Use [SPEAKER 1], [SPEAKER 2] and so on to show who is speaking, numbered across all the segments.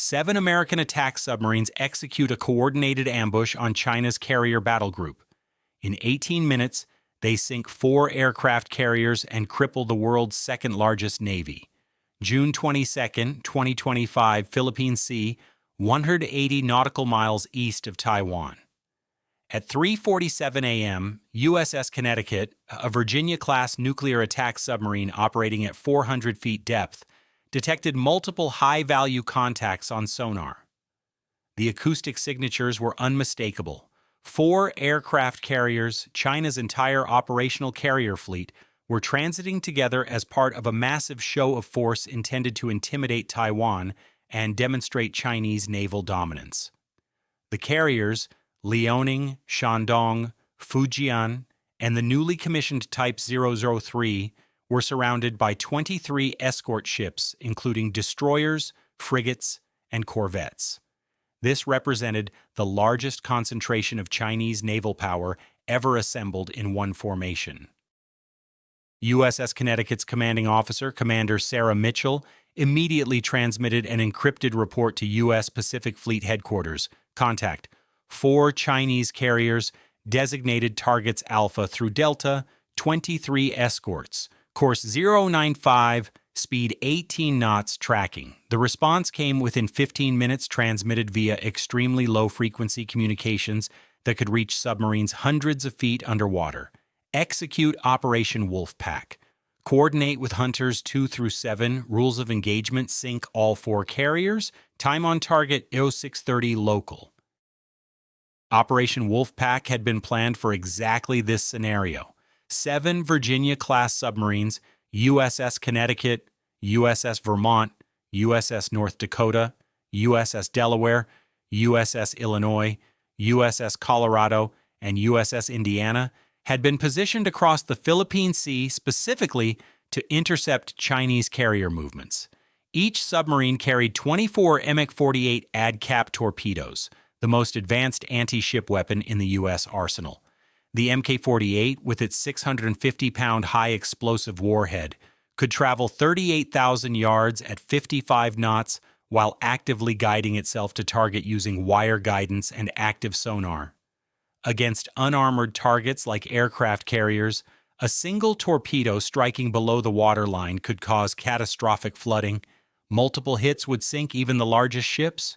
[SPEAKER 1] 7 American attack submarines execute a coordinated ambush on China's carrier battle group. In 18 minutes, they sink 4 aircraft carriers and cripple the world's second-largest navy. June 22, 2025, Philippine Sea, 180 nautical miles east of Taiwan. At 3:47 a.m., USS Connecticut, a Virginia-class nuclear attack submarine operating at 400 feet depth, detected multiple high-value contacts on sonar. The acoustic signatures were unmistakable. 4 aircraft carriers, China's entire operational carrier fleet, were transiting together as part of a massive show of force intended to intimidate Taiwan and demonstrate Chinese naval dominance. The carriers, Liaoning, Shandong, Fujian, and the newly commissioned Type 003, were surrounded by 23 escort ships, including destroyers, frigates, and corvettes. This represented the largest concentration of Chinese naval power ever assembled in one formation. USS Connecticut's commanding officer, Commander Sarah Mitchell, immediately transmitted an encrypted report to U.S. Pacific Fleet Headquarters. Contact: 4 Chinese carriers, designated targets Alpha through Delta, 23 escorts, course 095, speed 18 knots, tracking. The response came within 15 minutes, transmitted via extremely low-frequency communications that could reach submarines hundreds of feet underwater. Execute Operation Wolfpack. Coordinate with Hunters 2 through 7. Rules of engagement: sink all 4 carriers. Time on target 0630 local. Operation Wolfpack had been planned for exactly this scenario. 7 Virginia-class submarines, USS Connecticut, USS Vermont, USS North Dakota, USS Delaware, USS Illinois, USS Colorado, and USS Indiana, had been positioned across the Philippine Sea specifically to intercept Chinese carrier movements. Each submarine carried 24 MK-48 ADCAP torpedoes, the most advanced anti-ship weapon in the U.S. arsenal. The Mk-48, with its 650-pound high-explosive warhead, could travel 38,000 yards at 55 knots while actively guiding itself to target using wire guidance and active sonar. Against unarmored targets like aircraft carriers, a single torpedo striking below the waterline could cause catastrophic flooding. Multiple hits would sink even the largest ships.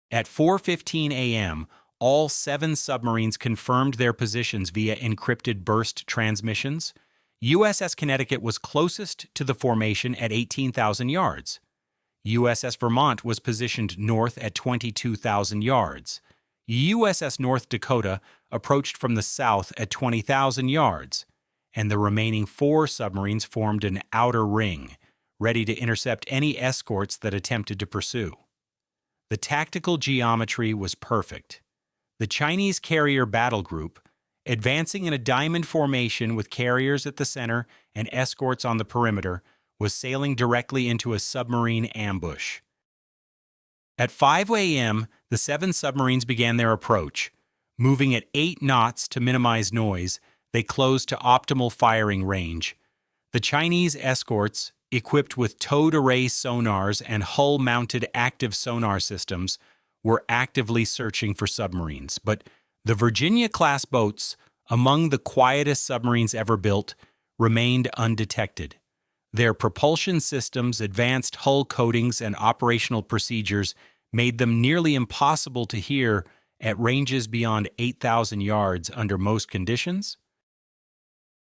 [SPEAKER 1] At 4:15 a.m., all 7 submarines confirmed their positions via encrypted burst transmissions. USS Connecticut was closest to the formation at 18,000 yards. USS Vermont was positioned north at 22,000 yards. USS North Dakota approached from the south at 20,000 yards, and the remaining 4 submarines formed an outer ring, ready to intercept any escorts that attempted to pursue. The tactical geometry was perfect. The Chinese carrier battle group, advancing in a diamond formation with carriers at the center and escorts on the perimeter, was sailing directly into a submarine ambush. At 5 a.m., the 7 submarines began their approach. Moving at 8 knots to minimize noise, they closed to optimal firing range. The Chinese escorts, equipped with towed array sonars and hull-mounted active sonar systems, were actively searching for submarines. But the Virginia-class boats, among the quietest submarines ever built, remained undetected. Their propulsion systems, advanced hull coatings, and operational procedures made them nearly impossible to hear at ranges beyond 8,000 yards under most conditions.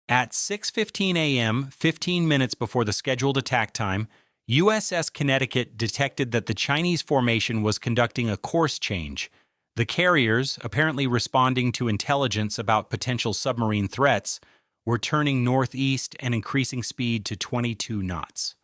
[SPEAKER 1] At 6:15 a.m., 15 minutes before the scheduled attack time, USS Connecticut detected that the Chinese formation was conducting a course change. The carriers, apparently responding to intelligence about potential submarine threats, were turning northeast and increasing speed to 22 knots.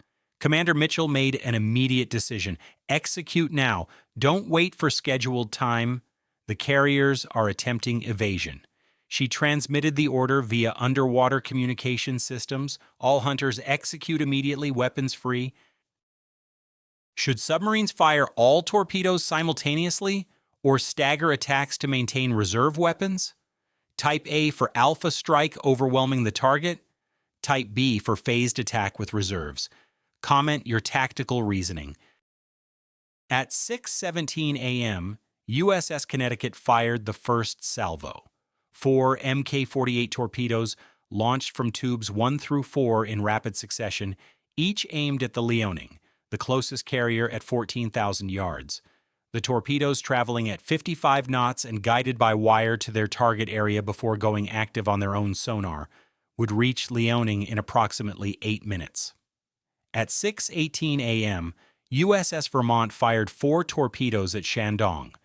[SPEAKER 1] Commander Mitchell made an immediate decision. Execute now. Don't wait for scheduled time. The carriers are attempting evasion. She transmitted the order via underwater communication systems. All hunters execute immediately, weapons free. Should submarines fire all torpedoes simultaneously or stagger attacks to maintain reserve weapons? Type A for alpha strike overwhelming the target. Type B for phased attack with reserves. Comment your tactical reasoning. At 6:17 a.m., USS Connecticut fired the first salvo. 4 Mk-48 torpedoes launched from tubes 1 through 4 in rapid succession, each aimed at the Liaoning, the closest carrier at 14,000 yards. The torpedoes traveling at 55 knots and guided by wire to their target area before going active on their own sonar would reach Liaoning in approximately 8 minutes. At 6:18 a.m., USS Vermont fired 4 torpedoes at Shandong.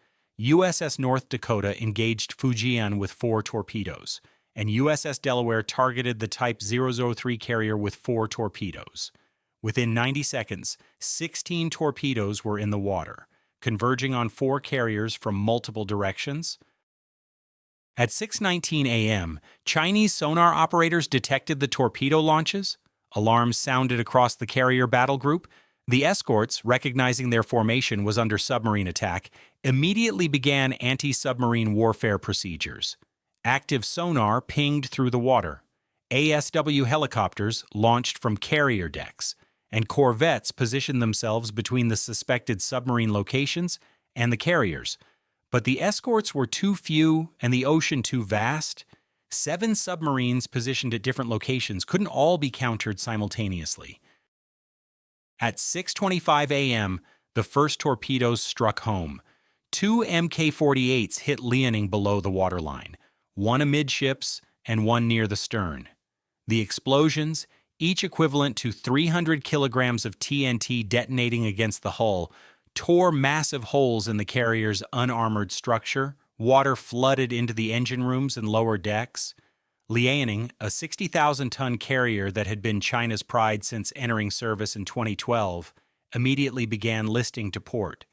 [SPEAKER 1] USS North Dakota engaged Fujian with 4 torpedoes, and USS Delaware targeted the Type 003 carrier with 4 torpedoes. Within 90 seconds, 16 torpedoes were in the water, converging on 4 carriers from multiple directions. At 6:19 a.m., Chinese sonar operators detected the torpedo launches. Alarms sounded across the carrier battle group. The escorts, recognizing their formation was under submarine attack, immediately began anti-submarine warfare procedures. Active sonar pinged through the water. ASW helicopters launched from carrier decks, and corvettes positioned themselves between the suspected submarine locations and the carriers. But the escorts were too few and the ocean too vast. 7 submarines positioned at different locations couldn't all be countered simultaneously. At 6:25 a.m., the first torpedoes struck home. 2 Mk-48s hit Liaoning below the waterline, 1 amidships and 1 near the stern. The explosions, each equivalent to 300 kilograms of TNT detonating against the hull, tore massive holes in the carrier's unarmored structure. Water flooded into the engine rooms and lower decks. Liaoning, a 60,000-ton carrier that had been China's pride since entering service in 2012, immediately began listing to port.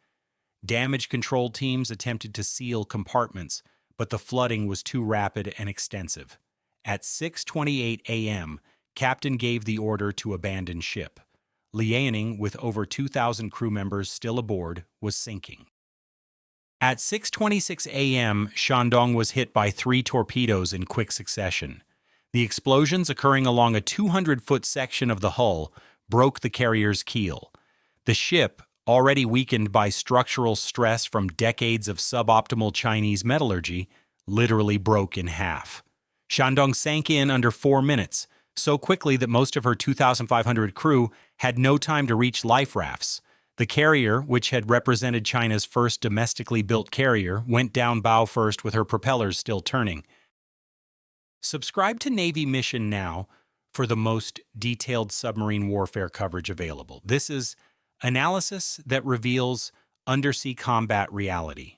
[SPEAKER 1] Damage control teams attempted to seal compartments, but the flooding was too rapid and extensive. At 6:28 a.m., Captain gave the order to abandon ship. Liaoning, with over 2,000 crew members still aboard, was sinking. At 6:26 a.m., Shandong was hit by 3 torpedoes in quick succession. The explosions, occurring along a 200-foot section of the hull, broke the carrier's keel. The ship, already weakened by structural stress from decades of suboptimal Chinese metallurgy, literally broke in half. Shandong sank in under 4 minutes, so quickly that most of her 2,500 crew had no time to reach life rafts. The carrier, which had represented China's first domestically built carrier, went down bow first with her propellers still turning. Subscribe to Navy Mission now for the most detailed submarine warfare coverage available. This is analysis that reveals undersea combat reality.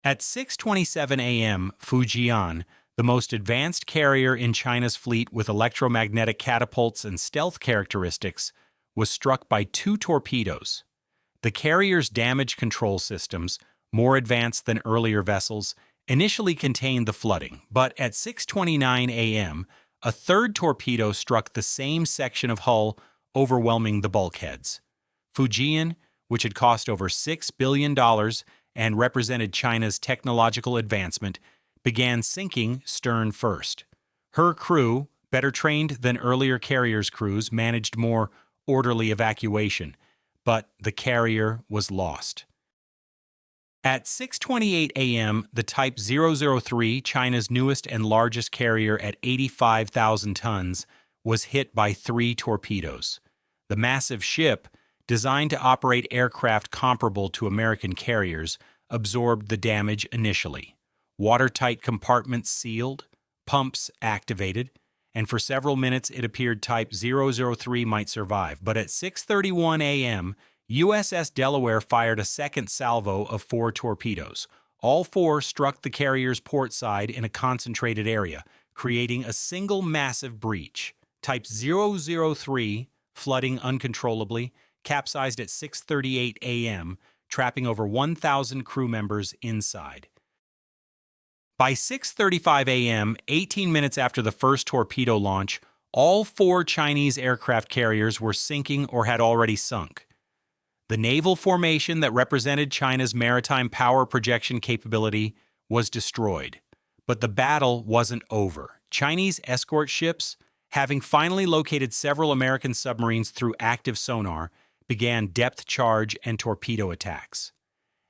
[SPEAKER 1] At 6:27 a.m., Fujian, the most advanced carrier in China's fleet with electromagnetic catapults and stealth characteristics, was struck by 2 torpedoes. The carrier's damage control systems, more advanced than earlier vessels, initially contained the flooding, but at 6:29 a.m., a 3rd torpedo struck the same section of hull, overwhelming the bulkheads. Fujian, which had cost over $6 billion and represented China's technological advancement, began sinking stern first. Her crew, better trained than earlier carriers' crews, managed more orderly evacuation, but the carrier was lost. At 6:28 a.m., the Type 003, China's newest and largest carrier at 85,000 tons, was hit by 3 torpedoes. The massive ship, designed to operate aircraft comparable to American carriers, absorbed the damage initially. Watertight compartments sealed, pumps activated, and for several minutes it appeared Type 003 might survive. But at 6:31 a.m., USS Delaware fired a second salvo of 4 torpedoes. All 4 struck the carrier's port side in a concentrated area, creating a single massive breach. Type 003, flooding uncontrollably, capsized at 6:38 a.m., trapping over 1,000 crew members inside. By 6:35 a.m., 18 minutes after the first torpedo launch, all 4 Chinese aircraft carriers were sinking or had already sunk. The naval formation that represented China's maritime power projection capability was destroyed. But the battle wasn't over. Chinese escort ships, having finally located several American submarines through active sonar, began depth charge and torpedo attacks.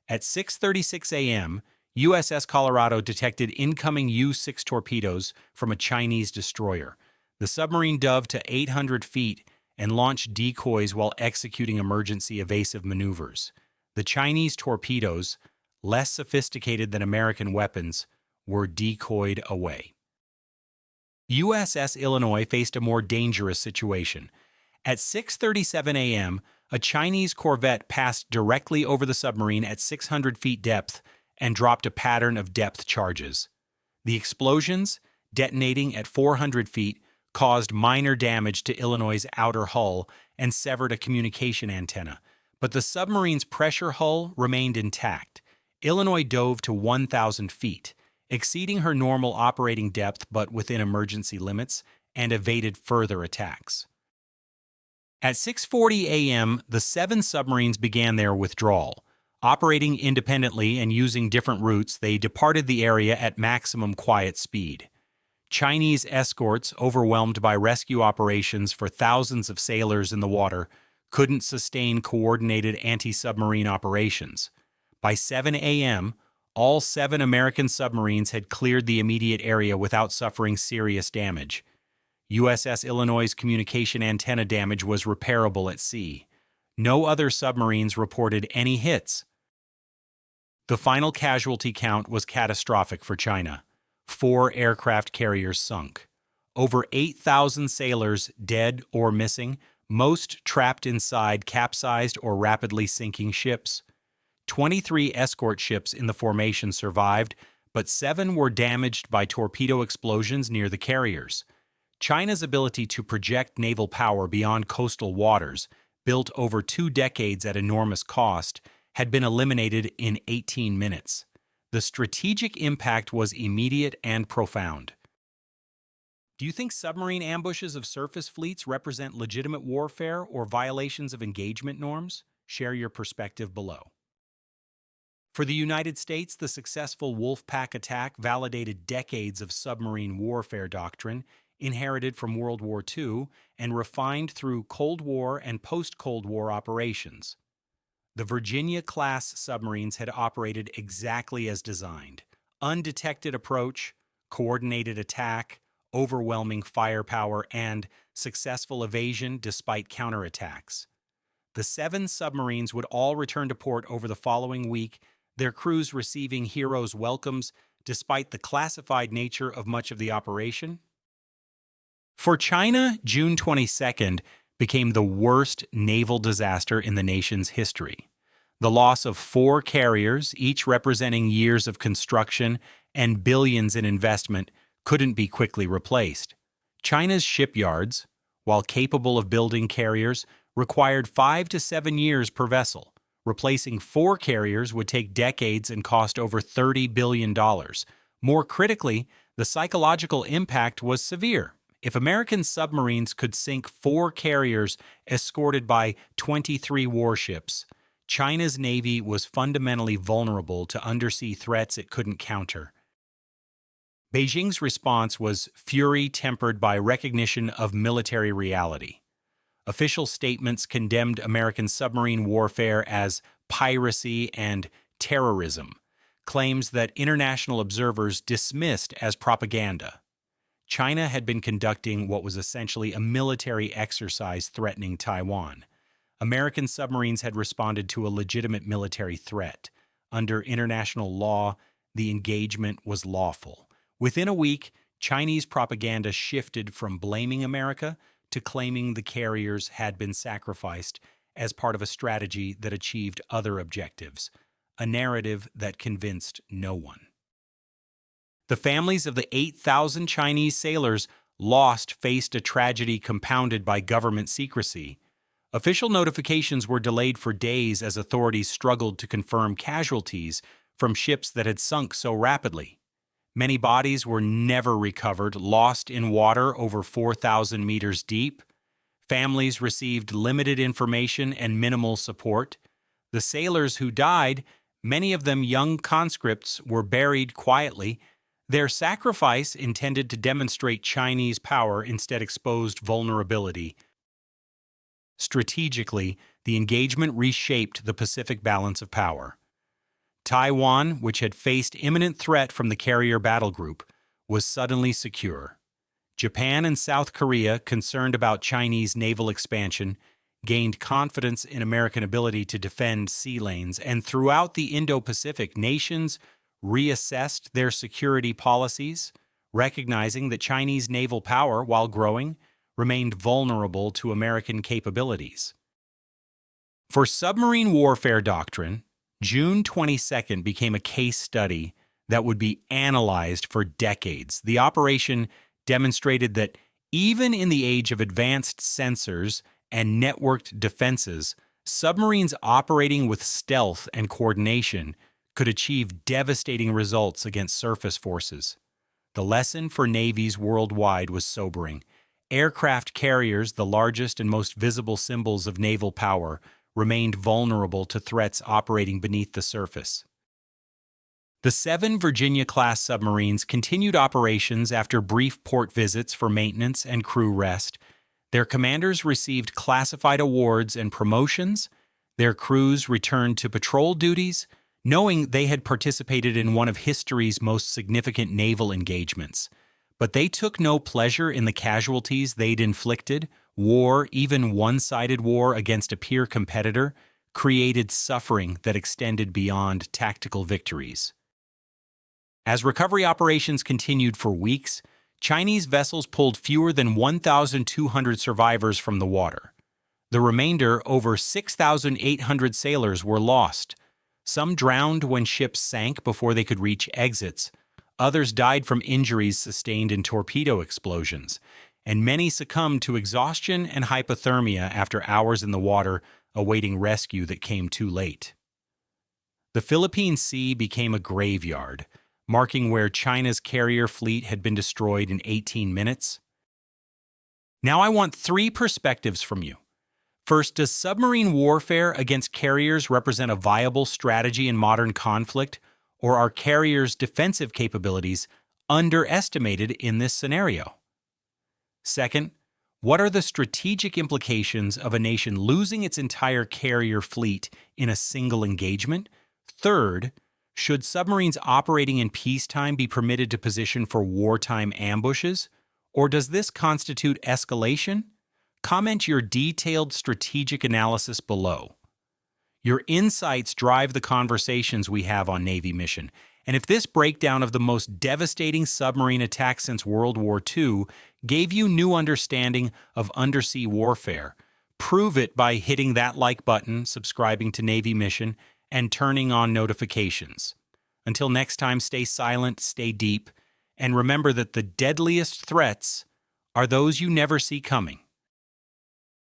[SPEAKER 1] At 6:36 a.m., USS Colorado detected incoming U-6 torpedoes from a Chinese destroyer. The submarine dove to 800 feet and launched decoys while executing emergency evasive maneuvers. The Chinese torpedoes, less sophisticated than American weapons, were decoyed away. USS Illinois faced a more dangerous situation. At 6:37 a.m., a Chinese corvette passed directly over the submarine at 600 feet depth and dropped a pattern of depth charges. The explosions, detonating at 400 feet, caused minor damage to Illinois' outer hull and severed a communication antenna, but the submarine's pressure hull remained intact. Illinois dove to 1,000 feet, exceeding her normal operating depth but within emergency limits, and evaded further attacks. At 6:40 a.m., the 7 submarines began their withdrawal. Operating independently and using different routes, they departed the area at maximum quiet speed. Chinese escorts, overwhelmed by rescue operations for thousands of sailors in the water, couldn't sustain coordinated anti-submarine operations. By 7 a.m., all 7 American submarines had cleared the immediate area without suffering serious damage. USS Illinois' communication antenna damage was repairable at sea. No other submarines reported any hits. The final casualty count was catastrophic for China. 4 aircraft carriers sunk. Over 8,000 sailors dead or missing, most trapped inside capsized or rapidly sinking ships. 23 escort ships in the formation survived, but 7 were damaged by torpedo explosions near the carriers. China's ability to project naval power beyond coastal waters, built over 2 decades at enormous cost, had been eliminated in 18 minutes. The strategic impact was immediate and profound. Do you think submarine ambushes of surface fleets represent legitimate warfare or violations of engagement norms? Share your perspective below. For the United States, the successful Wolfpack attack validated decades of submarine warfare doctrine inherited from World War II and refined through Cold War and post-Cold War operations. The Virginia-class submarines had operated exactly as designed. Undetected approach, coordinated attack, overwhelming firepower, and successful evasion despite counterattacks. The 7 submarines would all return to port over the following week, their crews receiving heroes' welcomes despite the classified nature of much of the operation. For China, June 22nd became the worst naval disaster in the nation's history. The loss of 4 carriers, each representing years of construction and billions in investment, couldn't be quickly replaced. China's shipyards, while capable of building carriers, required 5 to 7 years per vessel. Replacing 4 carriers would take decades and cost over $30 billion. More critically, the psychological impact was severe. If American submarines could sink 4 carriers escorted by 23 warships, China's Navy was fundamentally vulnerable to undersea threats it couldn't counter. Beijing's response was fury tempered by recognition of military reality. Official statements condemned American submarine warfare as piracy and terrorism, claims that international observers dismissed as propaganda. China had been conducting what was essentially a military exercise threatening Taiwan. American submarines had responded to a legitimate military threat. Under international law, the engagement was lawful. Within a week, Chinese propaganda shifted from blaming America to claiming the carriers had been sacrificed as part of a strategy that achieved other objectives, a narrative that convinced no one. The families of the 8,000 Chinese sailors lost faced a tragedy compounded by government secrecy. Official notifications were delayed for days as authorities struggled to confirm casualties from ships that had sunk so rapidly. Many bodies were never recovered, lost in water over 4,000 meters deep. Families received limited information and minimal support. The sailors who died, many of them young conscripts, were buried quietly. Their sacrifice, intended to demonstrate Chinese power, instead exposed vulnerability. Strategically, the engagement reshaped the Pacific balance of power. Taiwan, which had faced imminent threat from the carrier battle group, was suddenly secure. Japan and South Korea, concerned about Chinese naval expansion, gained confidence in American ability to defend sea lanes, and throughout the Indo-Pacific, nations reassessed their security policies, recognizing that Chinese naval power, while growing, remained vulnerable to American capabilities. For submarine warfare doctrine, June 22nd became a case study that would be analyzed for decades. The operation demonstrated that even in the age of advanced sensors and networked defenses, submarines operating with stealth and coordination could achieve devastating results against surface forces. The lesson for navies worldwide was sobering. Aircraft carriers, the largest and most visible symbols of naval power, remained vulnerable to threats operating beneath the surface. The 7 Virginia-class submarines continued operations after brief port visits for maintenance and crew rest. Their commanders received classified awards and promotions. Their crews returned to patrol duties, knowing they had participated in one of history's most significant naval engagements. But they took no pleasure in the casualties they'd inflicted. War, even one-sided war against a peer competitor, created suffering that extended beyond tactical victories. As recovery operations continued for weeks, Chinese vessels pulled fewer than 1,200 survivors from the water. The remainder, over 6,800 sailors, were lost. Some drowned when ships sank before they could reach exits. Others died from injuries sustained in torpedo explosions, and many succumbed to exhaustion and hypothermia after hours in the water awaiting rescue that came too late. The Philippine Sea became a graveyard, marking where China's carrier fleet had been destroyed in 18 minutes. Now I want 3 perspectives from you. First, does submarine warfare against carriers represent a viable strategy in modern conflict, or are carriers' defensive capabilities underestimated in this scenario? Second, what are the strategic implications of a nation losing its entire carrier fleet in a single engagement? Third, should submarines operating in peacetime be permitted to position for wartime ambushes, or does this constitute escalation? Comment your detailed strategic analysis below. Your insights drive the conversations we have on Navy Mission, and if this breakdown of the most devastating submarine attack since World War II gave you new understanding of undersea warfare, prove it by hitting that like button, subscribing to Navy Mission, and turning on notifications. Until next time, stay silent, stay deep, and remember that the deadliest threats are those you never see coming.